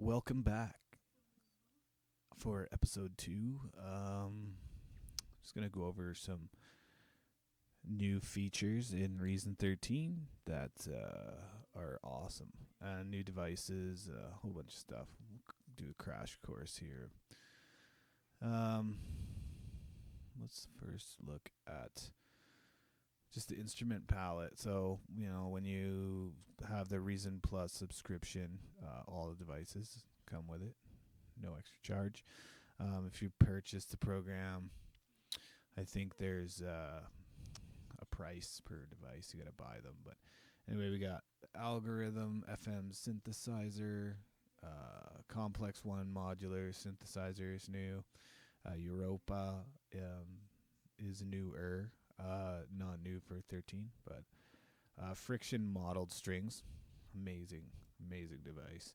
welcome back for episode 2. Just going to go over some new features in Reason 13 that are awesome. New devices, a whole bunch of stuff. We'll do a crash course here. Let's first look at just the instrument palette. So, when you have the Reason Plus subscription, all the devices come with it. No extra charge. If you purchase the program, I think there's a price per device. You got to buy them. But anyway, we got Algorithm, FM synthesizer, Complex One modular synthesizer is new. Europa is newer. Not new for 13, but Friction modeled strings, amazing device.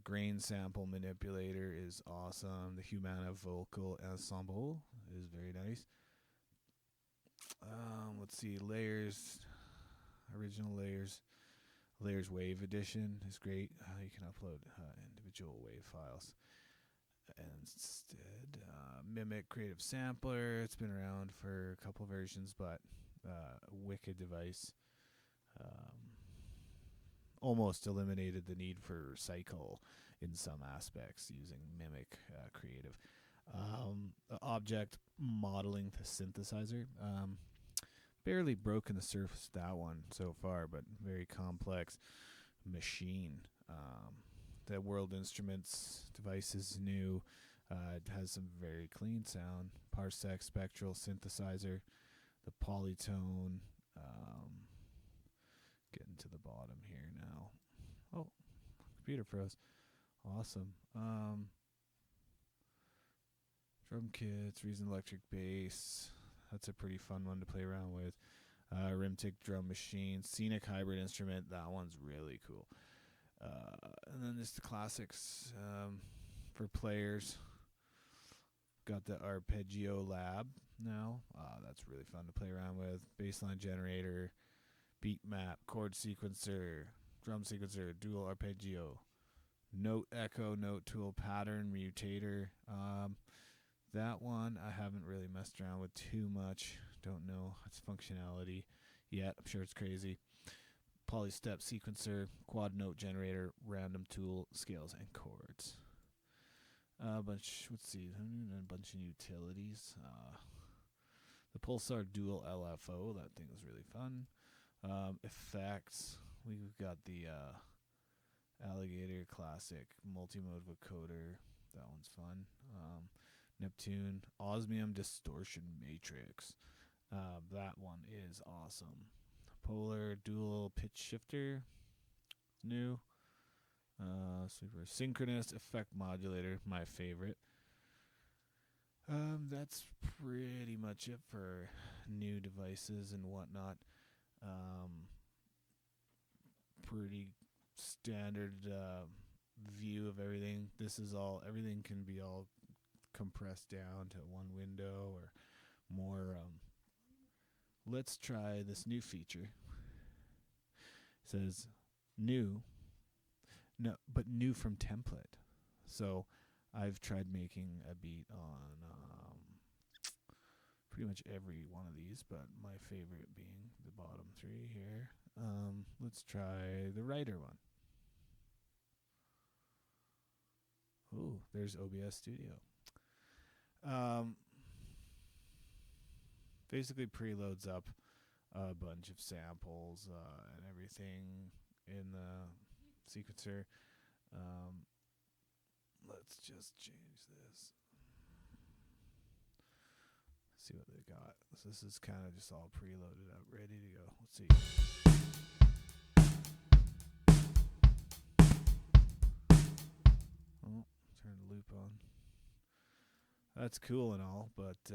Grain sample manipulator is awesome. The Humana vocal ensemble is very nice. Let's see, original layers wave edition is great. You can upload individual wave files. Instead, Mimic Creative Sampler. It's been around for a couple versions, but wicked device. Almost eliminated the need for Cycle in some aspects using Mimic Creative. Object modeling the synthesizer. Barely broken the surface of that one so far, but very complex machine. The World Instruments device is new. It has some very clean sound. Parsec spectral synthesizer. The Polytone. Getting to the bottom here now. Oh, computer froze. Awesome. Drum kits, Reason Electric Bass. That's a pretty fun one to play around with. Rimtic drum machine. Scenic hybrid instrument. That one's really cool. And then just the classics for players. Got the Arpeggio Lab now. That's really fun to play around with. Bassline generator, beat map, chord sequencer, drum sequencer, dual arpeggio, note echo, note tool, pattern mutator. That one I haven't really messed around with too much. Don't know its functionality yet. I'm sure it's crazy. Polystep sequencer, quad note generator, random tool, scales, and chords. A bunch of utilities. The Pulsar Dual LFO, that thing is really fun. Effects, we've got the Alligator Classic Multimode Vocoder, that one's fun. Neptune Osmium Distortion Matrix, that one is awesome. Polar Dual Pitch Shifter, new. Super Synchronous Effect Modulator, my favorite. That's pretty much it for new devices and whatnot. Pretty standard view of everything. Everything can be all compressed down to one window or more. Let's try this new feature. It says new. No, but new from template. So I've tried making a beat on pretty much every one of these, but my favorite being the bottom 3 here. Let's try the writer one. Ooh, there's OBS Studio. Basically preloads up a bunch of samples and everything in the sequencer. Let's just change this. See what they got. So this is kind of just all preloaded up, ready to go. Let's see. Oh, turn the loop on. That's cool and all, but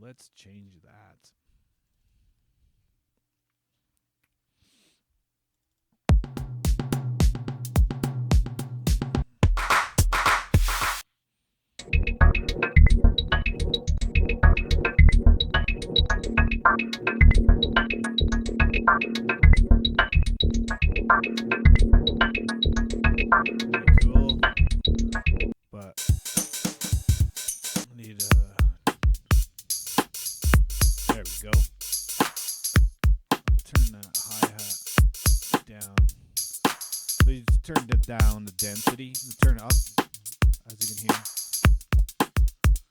let's change that. Cool. But I need there we go. Turn that hi-hat down. Please turn it down the density and turn it up, as you can hear.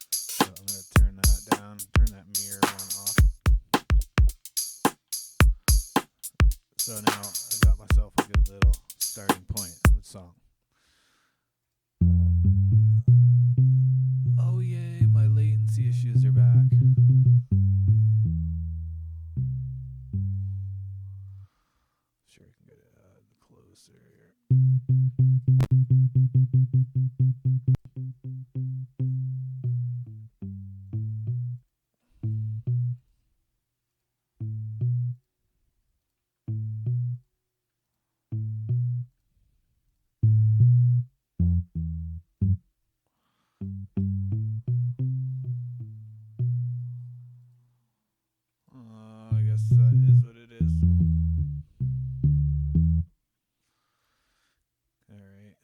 So I'm going to turn that down, turn that mirror one off. So now I got myself a good little starting point with song. Oh yay, my latency issues are back. Sure, I can get it closer here. I guess that is what it is. Alright.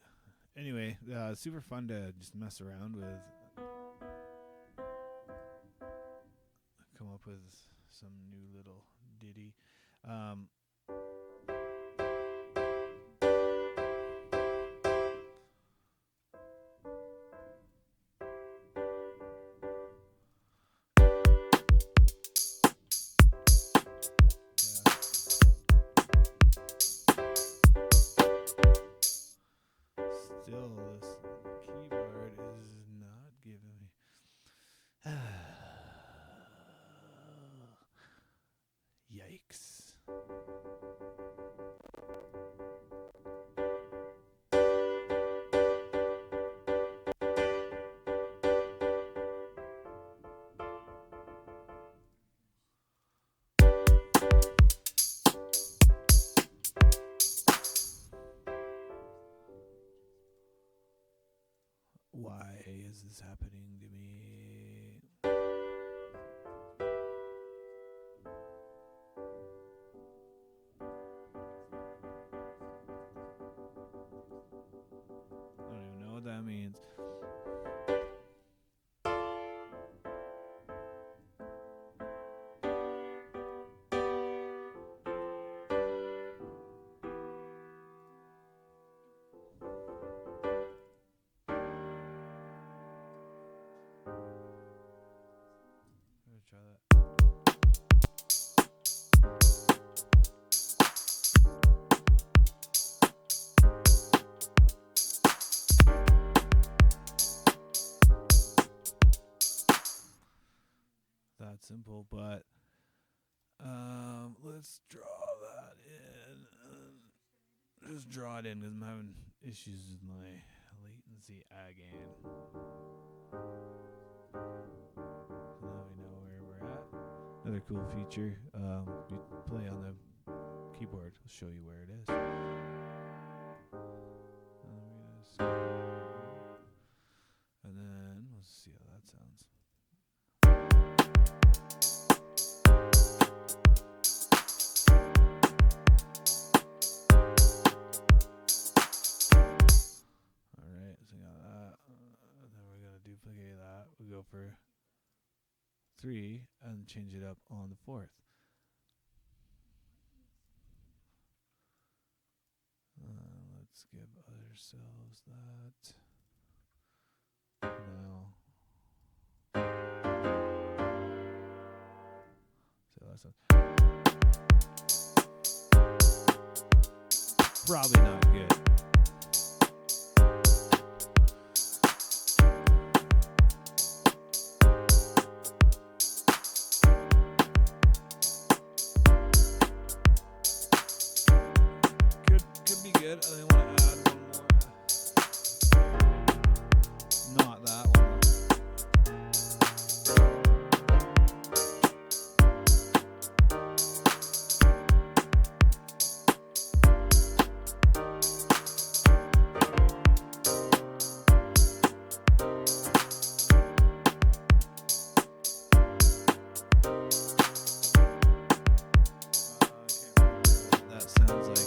Anyway, super fun to just mess around with. Come up with some new little ditty. Still, this keyboard is not giving me. Yikes. Why is this happening to me? I don't even know what that means. Try that. That simple, but let's draw that in. Just draw it in because I'm having issues with my latency again. Now we know where we're at. Another cool feature, you play on the keyboard, I'll show you where it is. And then let's see how that sounds. Alright, so we got that. Then we're going to duplicate that. We go for 3 and change it up on the 4th. Let's give ourselves that. Now, so that's probably not good. Could be good. I want to add one more. Not that one. That sounds like.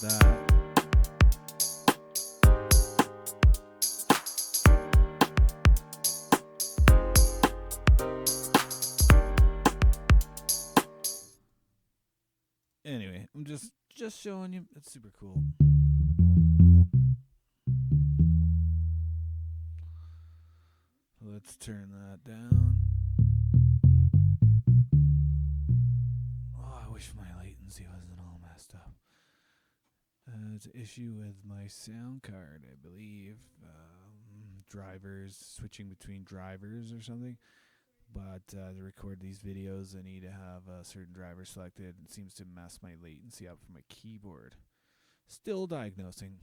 that. Anyway, I'm just showing you. It's super cool. Let's turn that down. Oh, I wish my latency wasn't all messed up. It's an issue with my sound card, I believe. Drivers, switching between drivers or something. But to record these videos, I need to have a certain driver selected. It seems to mess my latency up from my keyboard. Still diagnosing.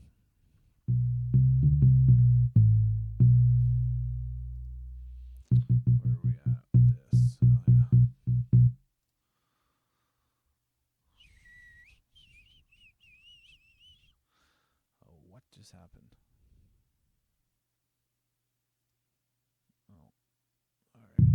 Where are we at with this? Oh, yeah. Oh, what just happened? Oh, all right.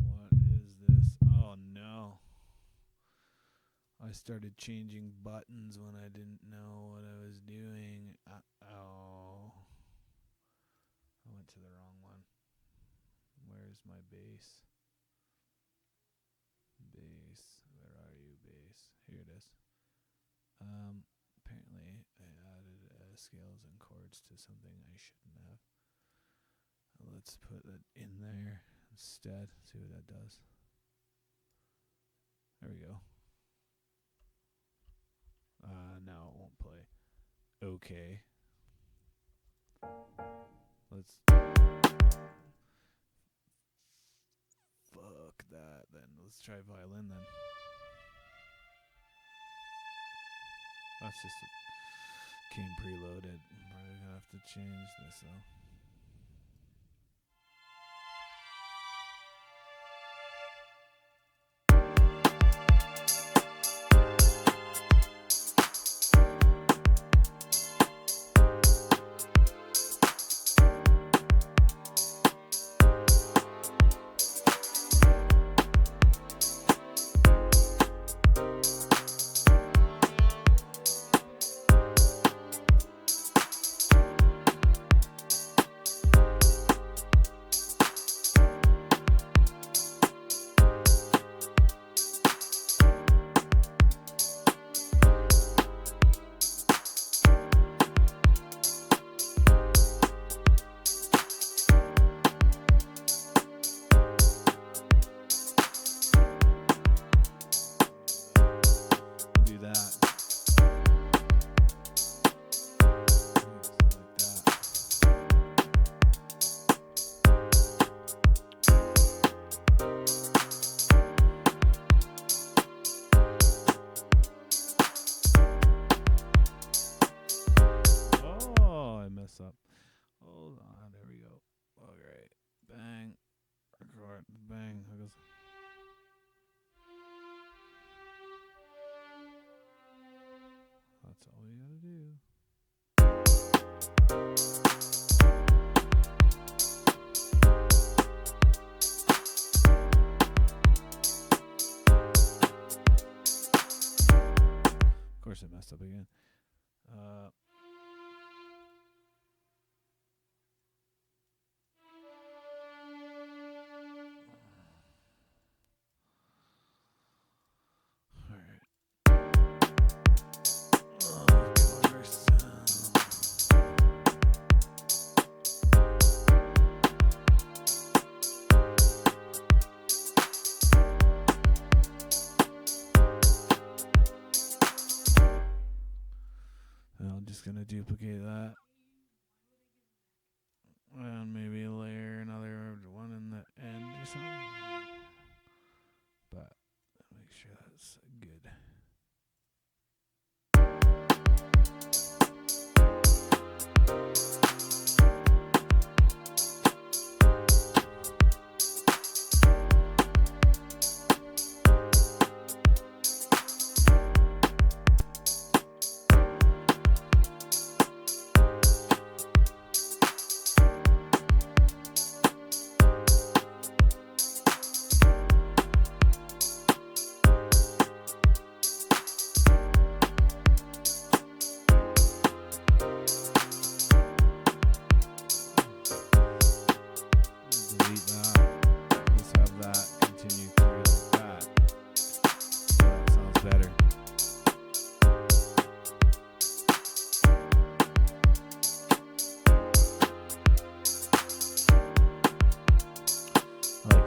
What is this? Oh no. I started changing buttons when I didn't know what I was doing. Oh. I went to the wrong one. Where's my bass? Bass. Where are you, bass? Here it is. Apparently I added scales and chords to something I shouldn't have. Let's put it in there instead. See what that does. There we go. No, it won't play. Okay. Let's fuck that then. Let's try violin then. That's just came preloaded. I'm probably gonna have to change this though. Do that. Oh, I mess up. Hold on, there we go. Alright. Bang. Record. Bang. There goes. That's all we gotta do. Of course, I messed up again. I'm just gonna duplicate that and maybe layer another one in the end or something. But make sure that's good.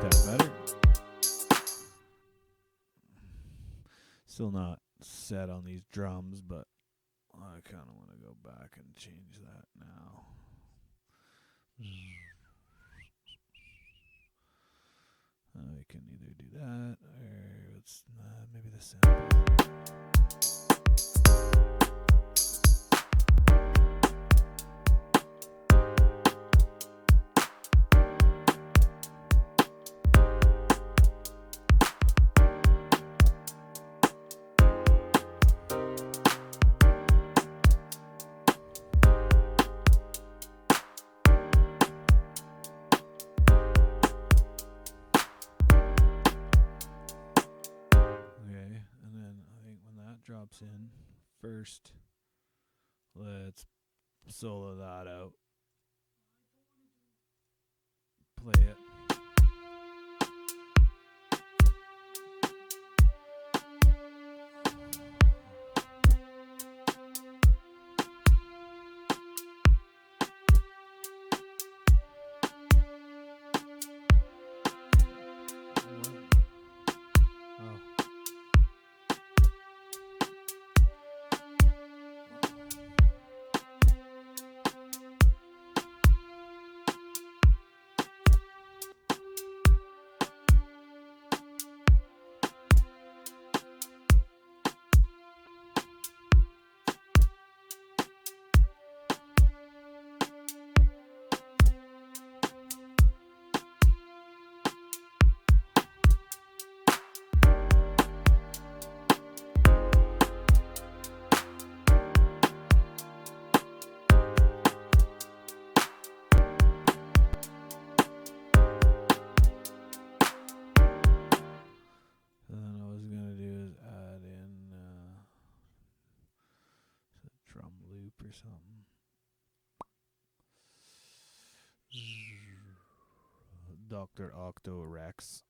that better? Still not set on these drums, but I kind of want to go back and change that now. We can either do that or it's maybe the sample. Drops in first. Let's solo that out. Play it. Or something. Dr. Octo Rex.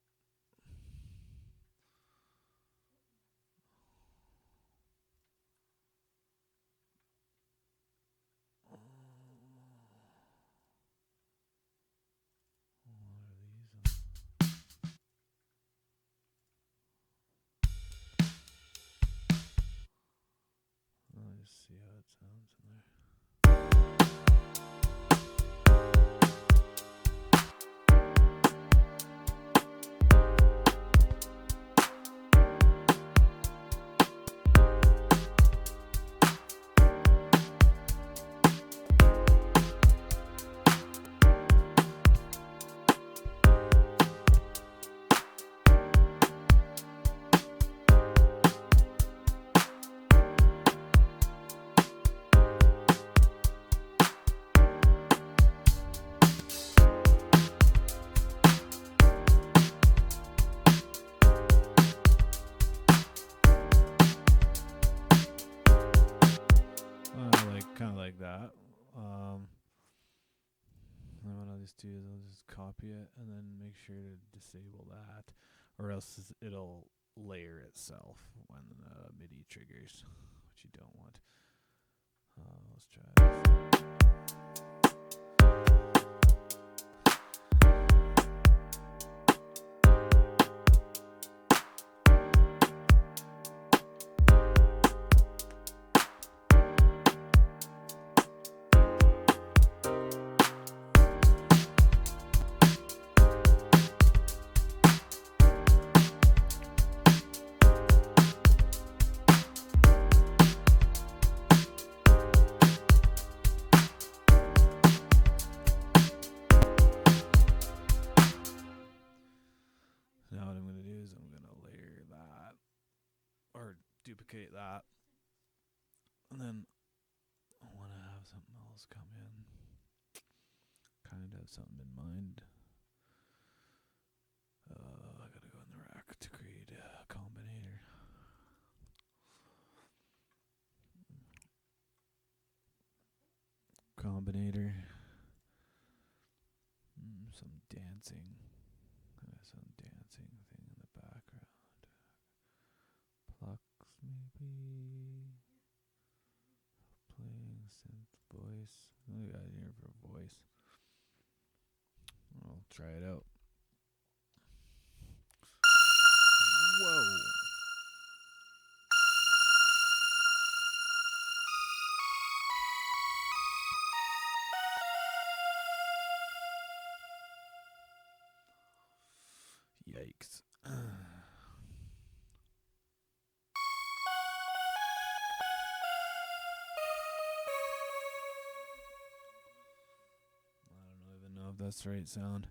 Let's see how it sounds in there. Like that. And what I'll just do is I'll just copy it and then make sure to disable that, or else it'll layer itself when MIDI triggers, which you don't want. Let's try this. Duplicate that, and then I want to have something else come in. Kind of have something in mind. I gotta go in the rack to create a combinator. Some dancing. Some dancing thing in the background. Plucks maybe. Playing synth voice. I got an ear for voice. I'll try it out. Yikes. I don't even know if that's the right sound.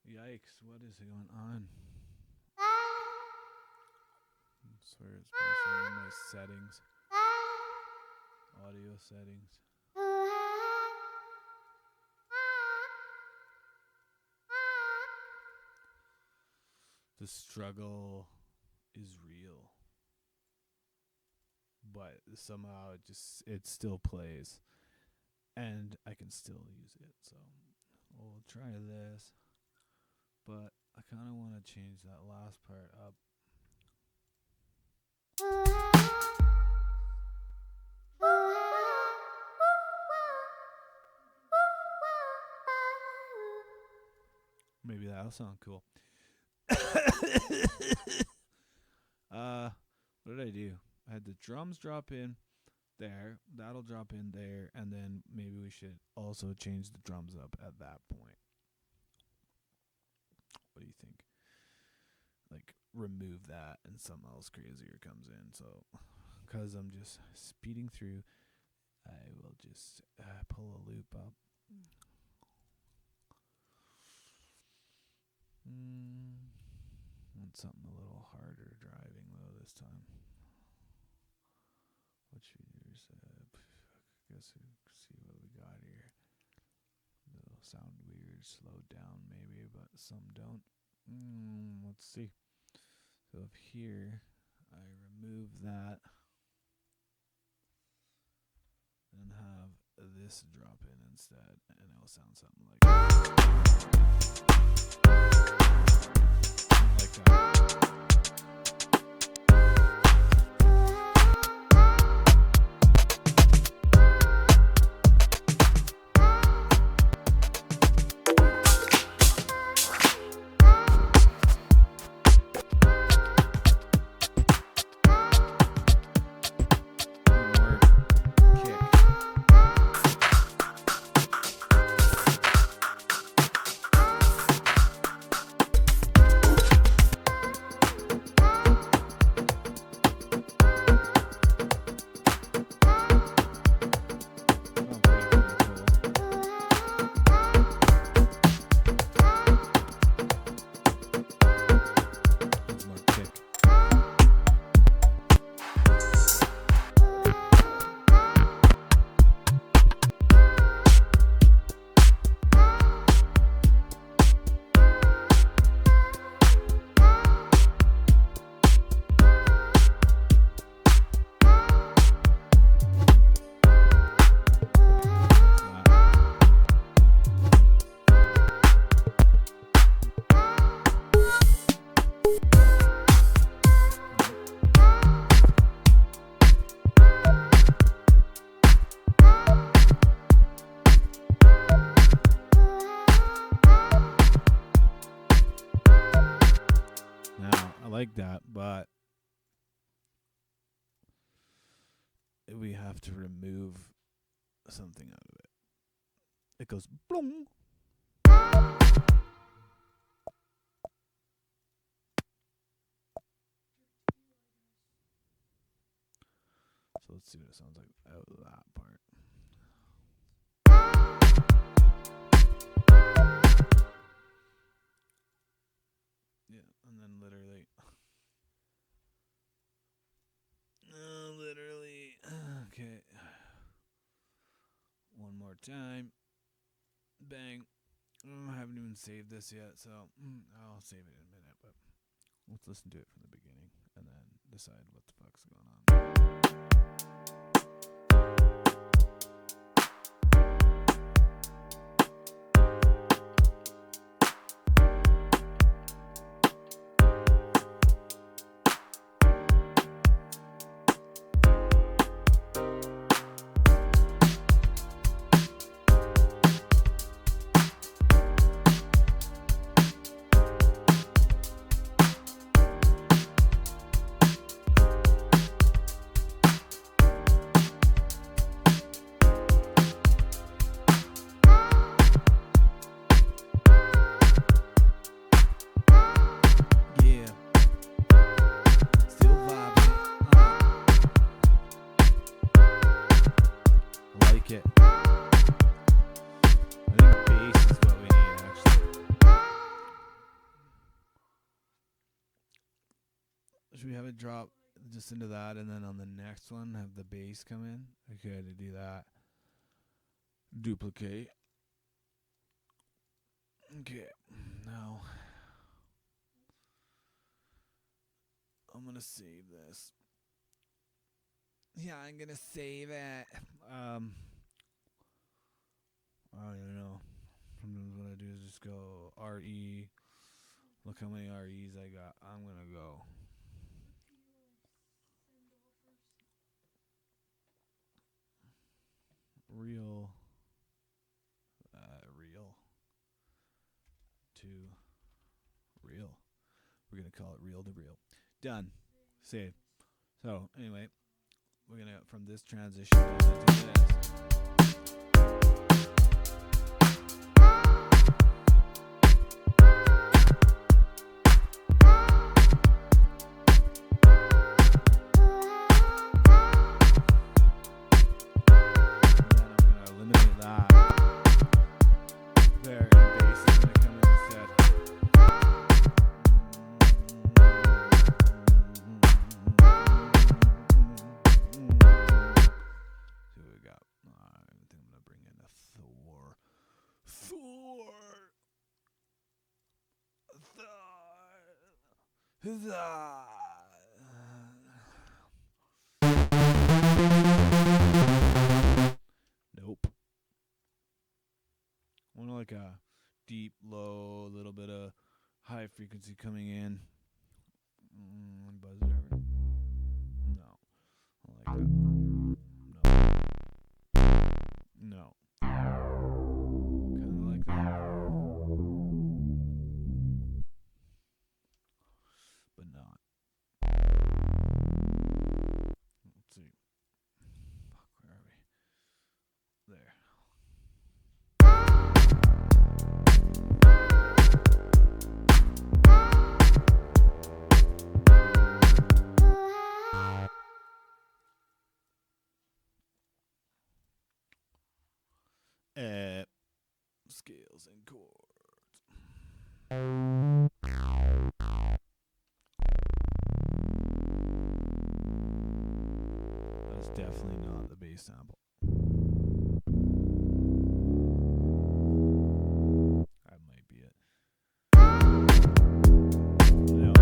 Yikes, what is going on? I swear it's been showing in my settings. Audio settings. The struggle is real. But somehow it still plays. And I can still use it, so we'll try this. But I kind of want to change that last part up. Maybe that'll sound cool. What did I do? I had the drums drop in there. That'll drop in there. And then maybe we should also change the drums up at that point. What do you think? Like, remove that and something else crazier comes in. So, because I'm just speeding through, I will just pull a loop up. Want something a little harder driving, though, this time. What should we do? I guess we'll see what we got here. It'll sound weird, slowed down maybe, but some don't. Let's see. So if here I remove that and have this drop in instead, and it'll sound something like that. like that, but we have to remove something out of it. It goes blong. So let's see what it sounds like out of that part. Yeah, and then literally, okay. One more time. Bang. I haven't even saved this yet, so I'll save it in a minute, but let's listen to it from the beginning and then decide what the fuck's going on. Should we have it drop just into that, and then on the next one have the bass come in? Okay, to do that, duplicate. Okay, now I'm gonna save this. Yeah, I'm gonna save it. I don't even know. Sometimes what I do is just go RE. Look how many REs I got. I'm gonna go. Real to real. We're going to call it reel to reel. Done. Save. So, anyway, we're going to, from this transition, do this. Nope. Want like a deep, low, little bit of high frequency coming in. Buzz it over. No. I like that. No. Kind of like that. But not. Let's see. Fuck, where are we? There. Scales and chords. That's definitely not the bass sample. That might be it. No.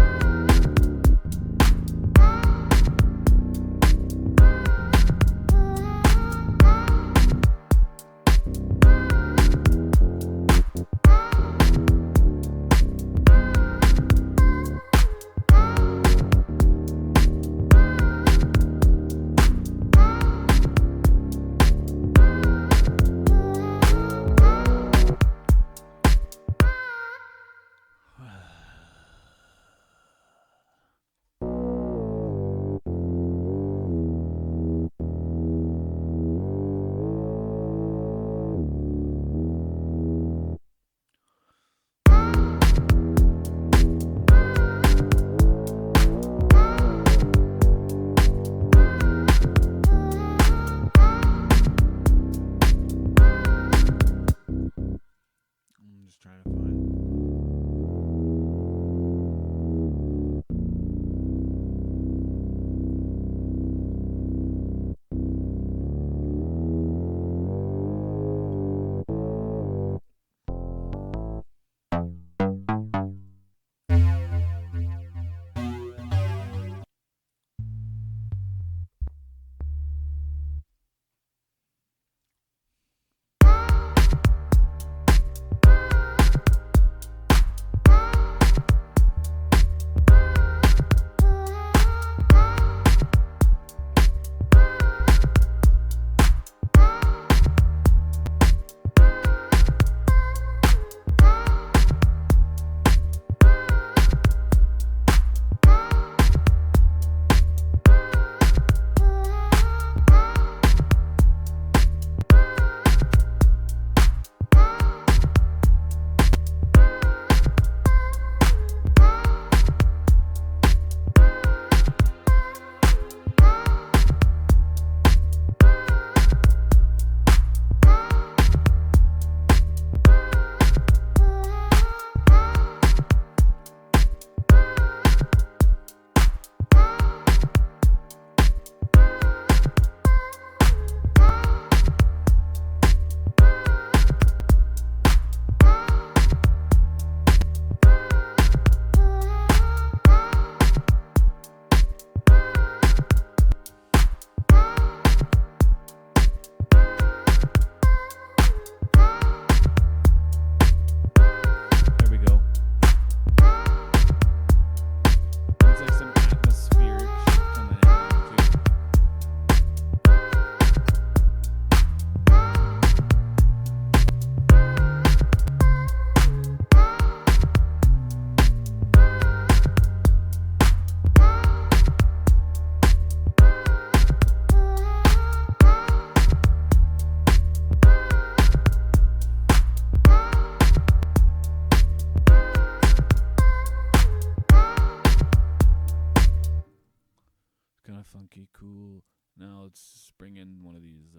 kind of funky, cool. Now let's bring in one of these,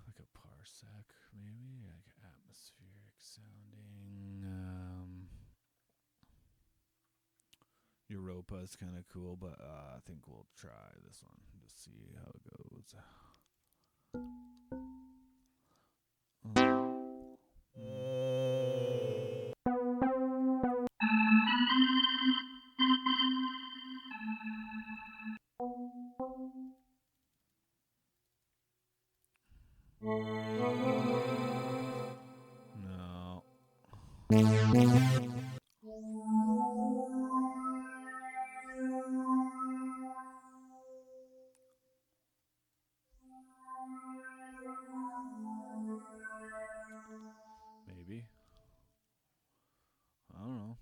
like a parsec, maybe, like atmospheric sounding. Europa is kind of cool, but I think we'll try this one to see how it goes. No. Maybe. I don't know.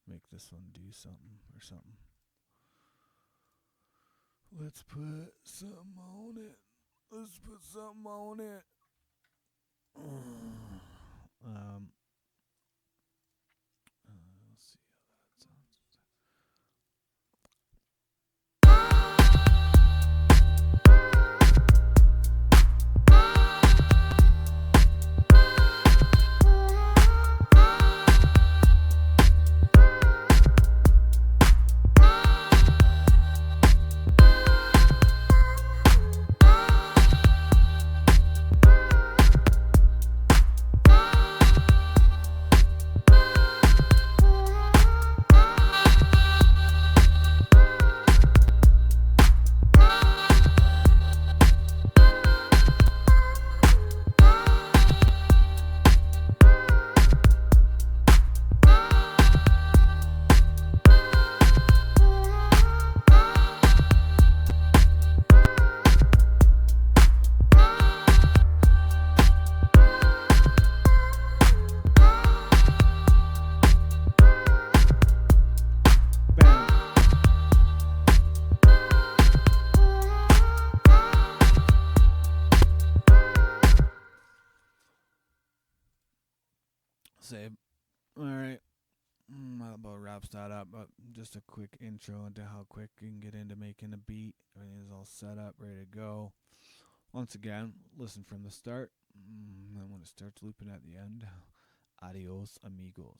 make this one do something or something. Let's put something on it. Let's put something on it. Let's see how that sounds. Save. Alright. That about wraps that up, but just a quick intro into how quick you can get into making a beat. Everything's all set up, ready to go. Once again, listen from the start. And when it starts looping at the end, adios, amigos.